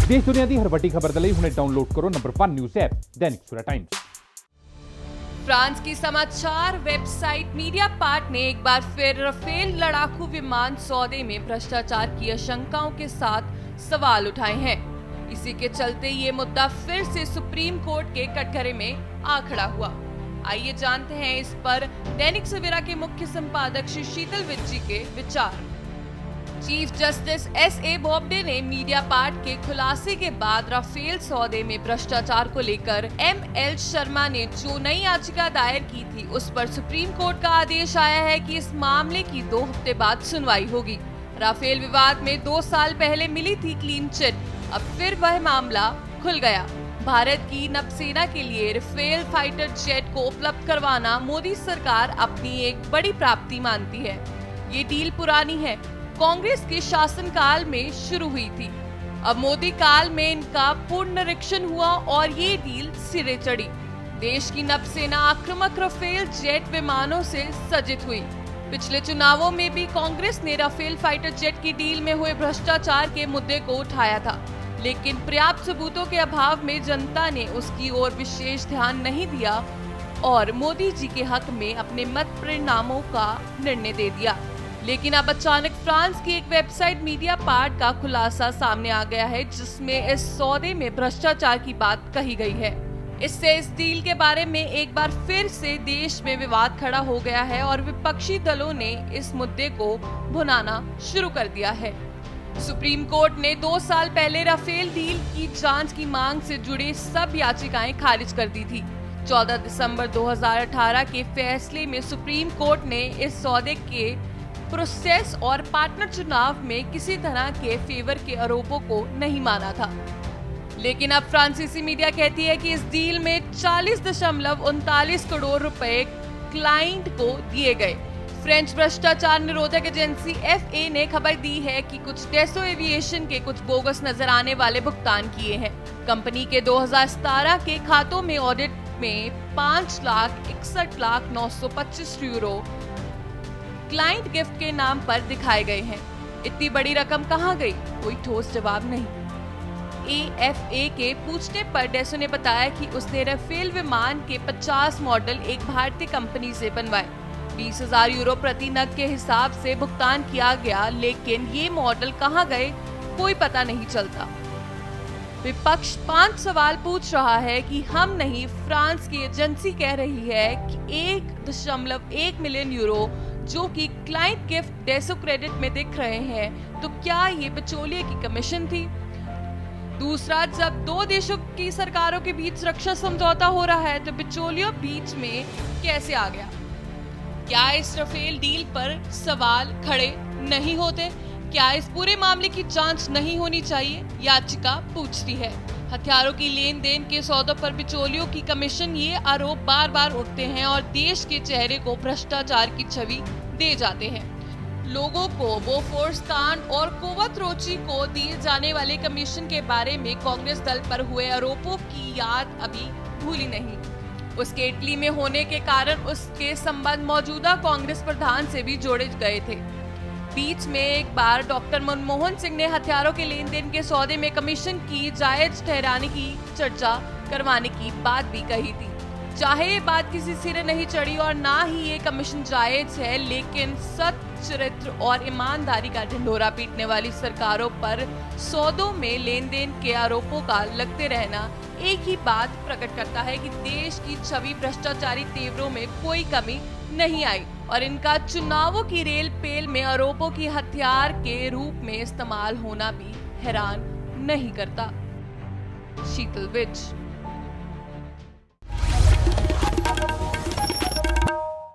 देश दुनिया की हर वड्डी खबर दे हुणे डाउनलोड करो number 1 news app Dainik Savera times. France की समाचार वेबसाइट मीडिया पार्ट ने एक बार फिर राफेल लड़ाकू विमान सौदे में भ्रष्टाचार की आशंकाओं के साथ सवाल उठाए हैं। इसी के चलते ये मुद्दा फिर से सुप्रीम कोर्ट के कटघरे में आ खड़ा हुआ। आइए जानते हैं इस पर दैनिक सवेरा के मुख्य संपादक श्री शीतल विज जी के विचार। Chief justice S.A. बोबडे ने मीडिया पार्ट के खुलासे के बाद राफेल सौदे में भ्रष्टाचार को लेकर M.L. शर्मा ने जो नई याचिका दायर की थी उस पर सुप्रीम कोर्ट का आदेश आया है कि इस मामले की 2 हफ्ते बाद सुनवाई होगी। राफेल विवाद में 2 साल पहले मिली थी क्लीन चिट, अब फिर वह मामला खुल गया। भारत की नौसेना के लिए राफेल फाइटर जेट को उपलब्ध करवाना मोदी सरकार अपनी एक बड़ी प्राप्ति मानती है। ये डील पुरानी है, कांग्रेस के शासनकाल में शुरू हुई थी। अब मोदी काल में इनका पुनरीक्षण हुआ और ये डील सिरे चढ़ी। देश की नौसेना आक्रामक राफेल जेट विमानों से सज्जित हुई। पिछले चुनावों में भी कांग्रेस ने राफेल फाइटर जेट की डील में हुए भ्रष्टाचार के मुद्दे को उठाया था, लेकिन पर्याप्त सबूतों के अभाव में जनता ने उसकी ओर विशेष ध्यान नहीं दिया और मोदी जी के हक में अपने मत परिणामों का निर्णय दे दिया। लेकिन अब अचानक फ्रांस की एक वेबसाइट मीडिया पार्ट का खुलासा सामने आ गया है, जिसमें इस सौदे में भ्रष्टाचार की बात कही गई है। इससे इस डील के बारे में एक बार फिर से देश में विवाद खड़ा हो गया है और विपक्षी दलों ने इस मुद्दे को भुनाना शुरू कर दिया है। सुप्रीम कोर्ट ने 2 साल पहले राफेल डील की जांच की मांग से जुड़ी सब याचिकाएं खारिज कर दी थी। 14 दिसंबर 2018 के फैसले में सुप्रीम कोर्ट ने इस सौदे के प्रोसेस और पार्टनर चुनाव में किसी तरह के फेवर के आरोपों को नहीं माना था। लेकिन अब फ्रांसीसी मीडिया कहती है कि इस डील में 40.39 करोड़ रुपए क्लाइंट को दिए गए। फ्रेंच भ्रष्टाचार निरोधक एजेंसी FA ने खबर दी है कि कुछ डेसो एविएशन के कुछ बोगस नजर आने वाले भुगतान किए हैं। कंपनी के 2017 के खातों में ऑडिट में 5,61,925 यूरो क्लाइंट गिफ्ट के नाम पर दिखाए गए हैं। इतनी बड़ी रकम कहां गई, कोई ठोस जवाब नहीं। AFA के पूछने पर डेसो ने बताया कि उसने राफेल विमान के 50 मॉडल एक भारतीय कंपनी से बनवाए। 20,000 यूरो प्रति नग के हिसाब से भुगतान किया गया, लेकिन ये मॉडल कहां गए कोई पता नहीं चलता। विपक्ष 5 सवाल पूछ रहा है कि हम नहीं, फ्रांस की एजेंसी कह रही है कि 1.1 मिलियन यूरो जो कि क्लाइंट गिफ्ट डेसो क्रेडिट में दिख रहे हैं, तो क्या ये बिचौलिए की कमीशन थी? दूसरा, जब 2 देशों की सरकारों के बीच रक्षा समझौता हो रहा है तो बिचौलियों बीच में कैसे आ गया? क्या इस राफेल डील पर सवाल खड़े नहीं होते? क्या इस पूरे मामले की जांच नहीं होनी चाहिए? याचिका पूछती है। हथियारों की लेन देन के सौदों पर बिचौलियों की कमीशन, ये आरोप बार बार उठते हैं और देश के चेहरे को भ्रष्टाचार की छवि दे जाते हैं। लोगों को बोफोर्स कांड और कुवैत रोची को दिए जाने वाले कमीशन के बारे में कांग्रेस दल पर हुए आरोपों की याद अभी भूली नहीं। उसके इटली में होने के कारण उसके संबंध मौजूदा कांग्रेस प्रधान से भी जोड़े गए थे। बीच में एक बार डॉक्टर मनमोहन सिंह ने हथियारों के लेन देन के सौदे में कमीशन की जायज ठहराने की चर्चा करवाने की बात भी कही थी। चाहे ये बात किसी सिरे नहीं चढ़ी और ना ही ये कमीशन जायज है, लेकिन सत चरित्र और ईमानदारी का ढिंढोरा पीटने वाली सरकारों पर सौदों में लेन देन के आरोपों का लगते रहना एक ही बात प्रकट करता है कि देश की छवि भ्रष्टाचारी तेवरों में कोई कमी नहीं आई और इनका चुनावों की रेल पेल में आरोपों की हथियार के रूप में इस्तेमाल होना भी हैरान नहीं करता। शीतल विज।